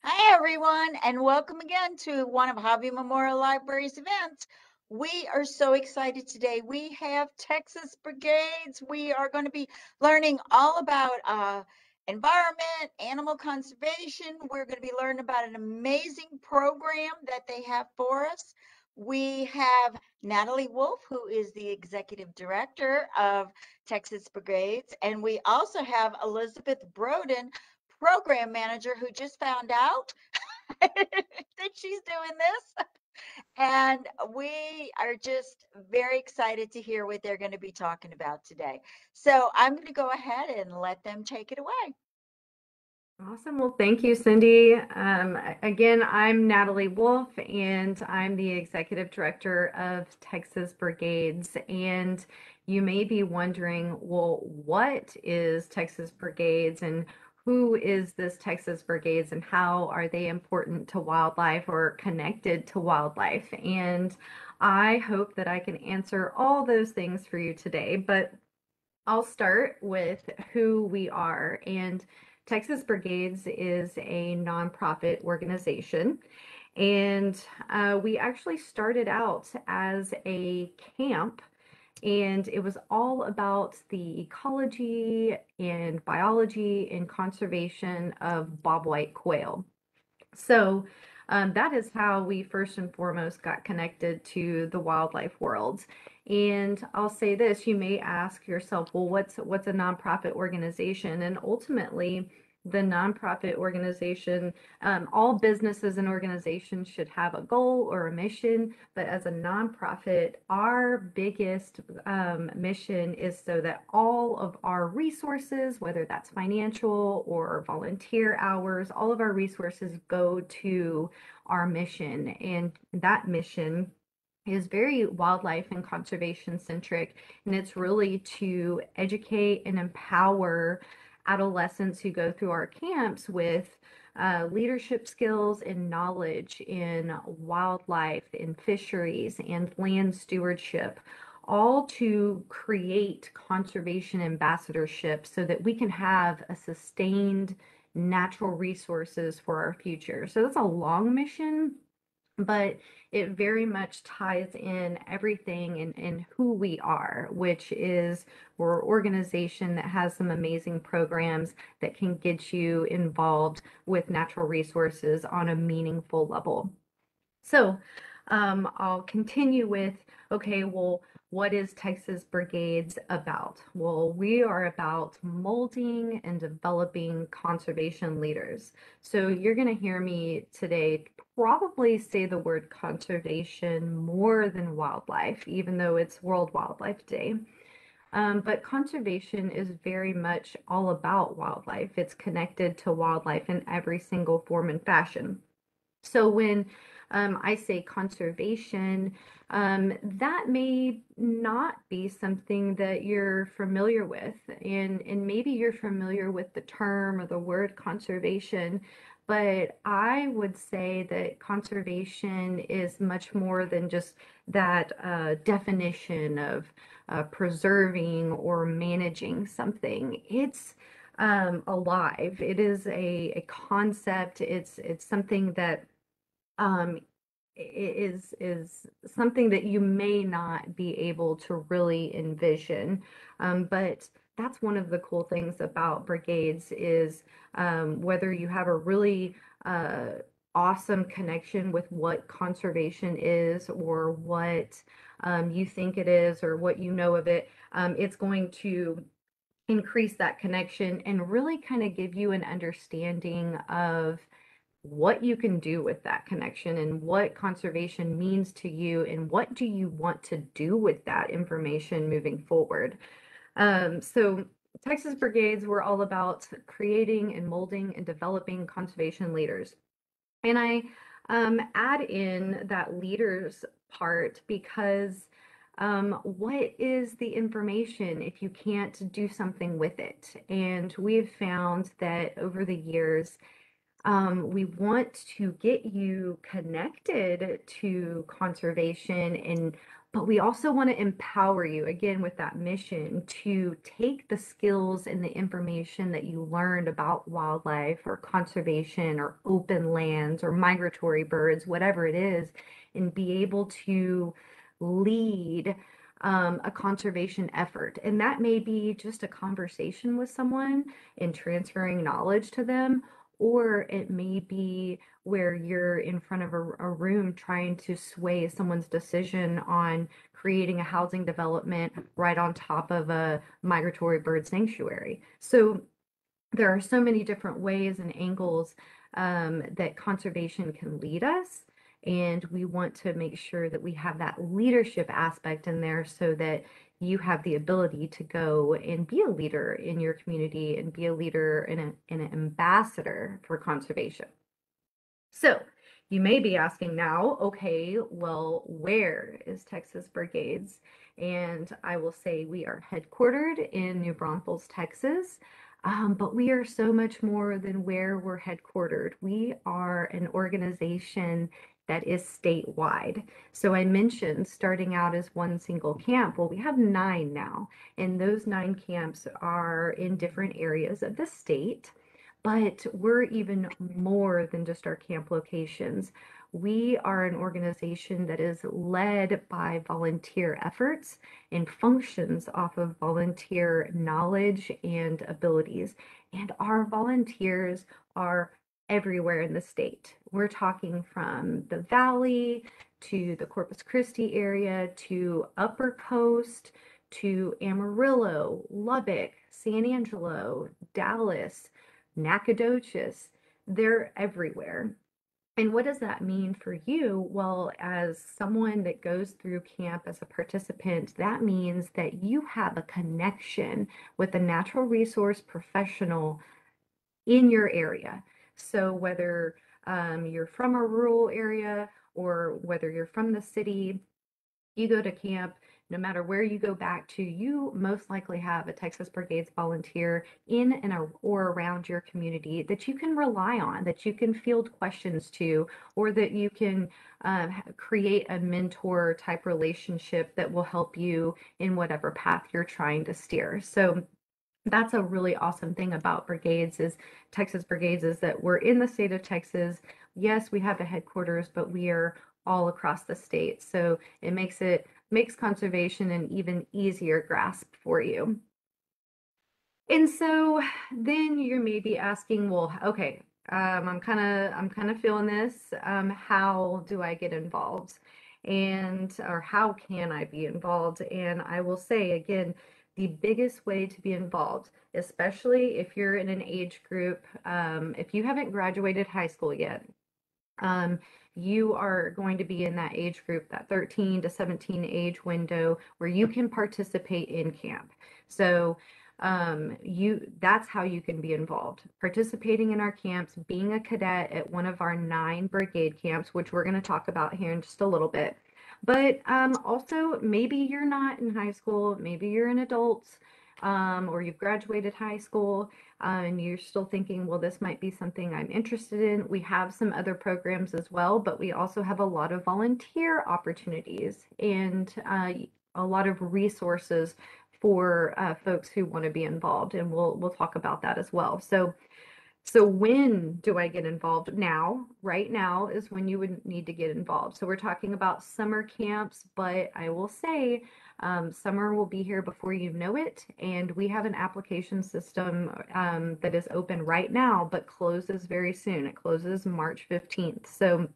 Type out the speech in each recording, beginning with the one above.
Hi, everyone, and welcome again to one of Hobby Memorial Library's events. We are so excited today. We have Texas Brigades. We are going to be learning all about environment, animal conservation. We're going to be learning about an amazing program that they have for us. We have Natalie Wolff, who is the executive director of Texas Brigades, and we also have Elizabeth Broden, program manager, who just found out that she's doing this. And we are just very excited to hear what they're going to be talking about today. So I'm going to go ahead and let them take it away. Awesome. Well, thank you, Cindy. Again, I'm Natalie Wolff, and I'm the Executive Director of Texas Brigades. And you may be wondering, well, what is Texas Brigades and who is this Texas Brigades and how are they important to wildlife or connected to wildlife? And I hope that I can answer all those things for you today, but I'll start with who we are. And Texas Brigades is a nonprofit organization. And we actually started out as a camp, and it was all about the ecology and biology and conservation of bobwhite quail. So that is how we first and foremost got connected to the wildlife world. And I'll say this, you may ask yourself, well, what's a nonprofit organization? And ultimately, the nonprofit organization, all businesses and organizations should have a goal or a mission, but as a nonprofit, our biggest mission is so that all of our resources, whether that's financial or volunteer hours, all of our resources go to our mission. And that mission is very wildlife and conservation centric, and it's really to educate and empower adolescents who go through our camps with leadership skills and knowledge in wildlife, in fisheries, and land stewardship, all to create conservation ambassadorship so that we can have a sustained natural resources for our future. So that's a long mission, but it very much ties in everything in who we are, which is we're an organization that has some amazing programs that can get you involved with natural resources on a meaningful level. So I'll continue with, okay, well, what is Texas Brigades about? Well, we are about molding and developing conservation leaders. So you're going to hear me today probably say the word conservation more than wildlife, even though it's World Wildlife Day. But conservation is very much all about wildlife. It's connected to wildlife in every single form and fashion. So when I say conservation, that may not be something that you're familiar with, and maybe you're familiar with the term or the word conservation, but I would say that conservation is much more than just that definition of preserving or managing something. It's alive. It is a concept. It's something that um, is something that you may not be able to really envision. But that's one of the cool things about brigades is whether you have a really awesome connection with what conservation is or what you think it is or what you know of it, it's going to increase that connection and really kind of give you an understanding of what you can do with that connection and what conservation means to you and what do you want to do with that information moving forward. So Texas Brigades, we're all about creating and molding and developing conservation leaders. And I add in that leaders part because what is the information if you can't do something with it? And we've found that over the years, we want to get you connected to conservation and But we also want to empower you again with that mission to take the skills and the information that you learned about wildlife or conservation or open lands or migratory birds, whatever it is, and be able to lead a conservation effort. And that may be just a conversation with someone and transferring knowledge to them, or it may be where you're in front of a room trying to sway someone's decision on creating a housing development right on top of a migratory bird sanctuary. So there are so many different ways and angles that conservation can lead us. And we want to make sure that we have that leadership aspect in there so that you have the ability to go and be a leader in your community and be a leader and an ambassador for conservation. So you may be asking now, okay, well, where is Texas Brigades? And I will say we are headquartered in New Braunfels, Texas, but we are so much more than where we're headquartered. We are an organization that is statewide. So I mentioned starting out as one single camp. Well, we have 9 now, and those 9 camps are in different areas of the state. But we're even more than just our camp locations. We are an organization that is led by volunteer efforts and functions off of volunteer knowledge and abilities. And our volunteers are everywhere in the state. We're talking from the Valley to the Corpus Christi area to Upper Coast to Amarillo, Lubbock, San Angelo, Dallas, Nacogdoches. They're everywhere. And what does that mean for you? Well, as someone that goes through camp as a participant, that means that you have a connection with a natural resource professional in your area. So whether you're from a rural area or whether you're from the city, you go to camp, no matter where you go back to, you most likely have a Texas Brigades volunteer in or around your community that you can rely on, that you can field questions to, or that you can create a mentor type relationship that will help you in whatever path you're trying to steer. So that's a really awesome thing about Brigades is Texas Brigades is that we're in the state of Texas. Yes, we have a headquarters, but we are all across the state. So it makes conservation an even easier grasp for you. And so then you may be asking, well, okay, I'm kind of feeling this. How do I get involved? And or how can I be involved? And I will say again, the biggest way to be involved, especially if you're in an age group, if you haven't graduated high school yet, um, you are going to be in that age group, that 13 to 17 age window where you can participate in camp. So that's how you can be involved. Participating in our camps, being a cadet at one of our 9 brigade camps, which we're going to talk about here in just a little bit. But also, maybe you're not in high school, maybe you're an adult, or you've graduated high school, and you're still thinking, well, this might be something I'm interested in. We have some other programs as well, but we also have a lot of volunteer opportunities and a lot of resources for folks who want to be involved, and we'll talk about that as well. So when do I get involved? Now, right now is when you would need to get involved. So we're talking about summer camps, but I will say summer will be here before you know it. And we have an application system that is open right now, but closes very soon. It closes March 15th. So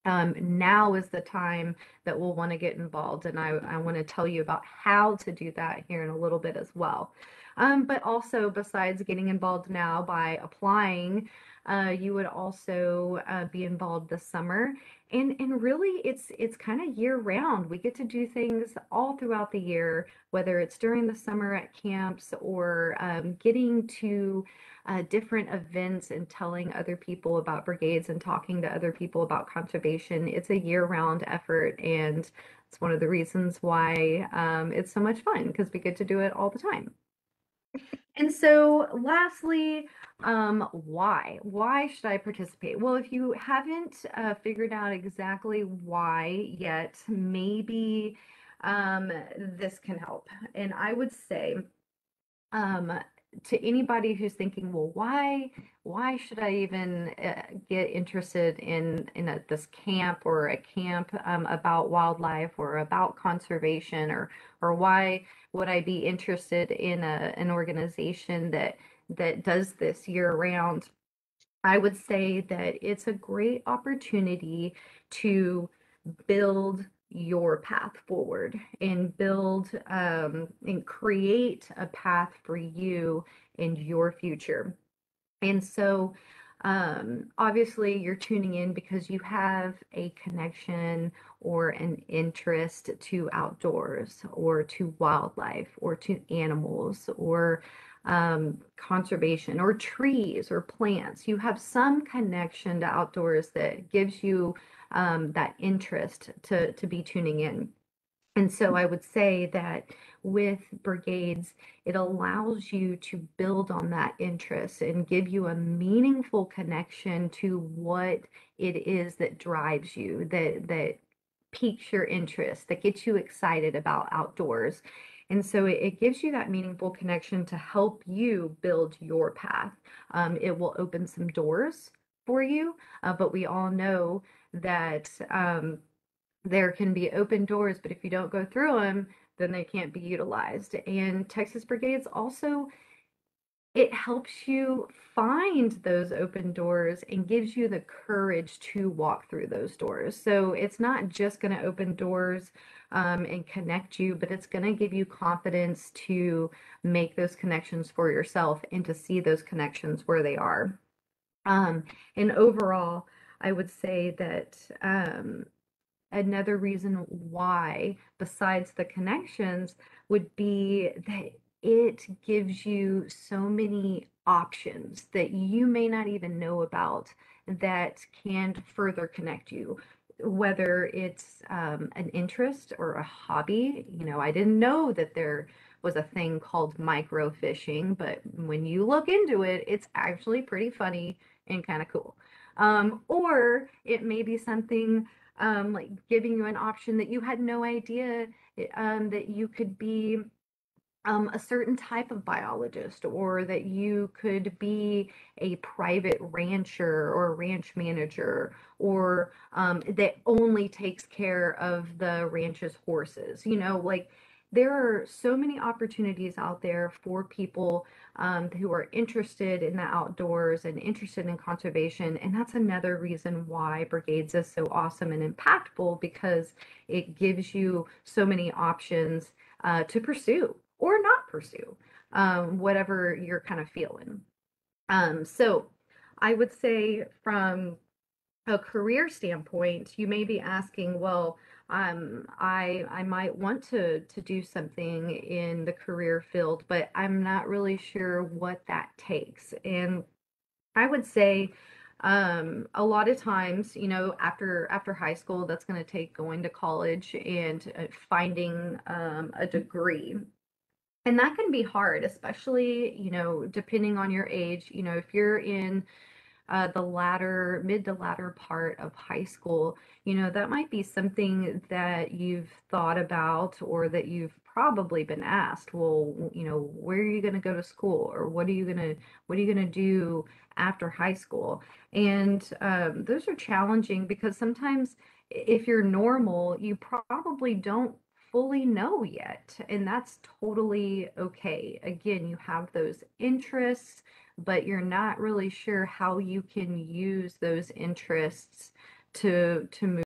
now is the time that we'll want to get involved. And I want to tell you about how to do that here in a little bit as well. But also, besides getting involved now by applying, you would also be involved this summer. And really, it's kind of year round. We get to do things all throughout the year, whether it's during the summer at camps or getting to different events and telling other people about brigades and talking to other people about conservation. It's a year-round effort, and it's one of the reasons why it's so much fun because we get to do it all the time. And so lastly, why? Why should I participate? Well, if you haven't figured out exactly why yet, maybe um, this can help. And I would say, um, to anybody who's thinking, well, why should I even get interested in this camp or a camp about wildlife or about conservation, or why would I be interested in an organization that does this year round? I would say that it's a great opportunity to build your path forward and build and create a path for you and your future. And so, obviously, you're tuning in because you have a connection or an interest to outdoors or to wildlife or to animals or conservation or trees or plants. You have some connection to outdoors that gives you that interest to be tuning in. And so I would say that with Brigades, it allows you to build on that interest and give you a meaningful connection to what it is that drives you, that piques your interest, that gets you excited about outdoors. And so it gives you that meaningful connection to help you build your path. It will open some doors for you, but we all know that there can be open doors, but if you don't go through them, then they can't be utilized. And Texas Brigades also, it helps you find those open doors and gives you the courage to walk through those doors. So it's not just going to open doors and connect you, but it's going to give you confidence to make those connections for yourself and to see those connections where they are. Um, and overall, I would say that another reason why, besides the connections, would be that it gives you so many options that you may not even know about that can further connect you. Whether it's an interest or a hobby, I didn't know that there was a thing called microfishing, but when you look into it, it's actually pretty funny and kind of cool. Or it may be something like giving you an option that you had no idea that you could be a certain type of biologist, or that you could be a private rancher or ranch manager, or that only takes care of the ranch's horses. Like there are so many opportunities out there for people who are interested in the outdoors and interested in conservation. And that's another reason why Brigades is so awesome and impactful, because it gives you so many options to pursue or not pursue, whatever you're kind of feeling. So I would say from a career standpoint, you may be asking, well, I might want to do something in the career field, but I'm not really sure what that takes. And I would say a lot of times, after high school, that's going to take going to college and finding a degree. And that can be hard, especially, depending on your age. If you're in mid to latter part of high school, that might be something that you've thought about, or that you've probably been asked, well, where are you going to go to school, or what are you going to do after high school? And those are challenging, because sometimes if you're normal, you probably don't fully know yet, and that's totally okay. Again, you have those interests, but you're not really sure how you can use those interests to move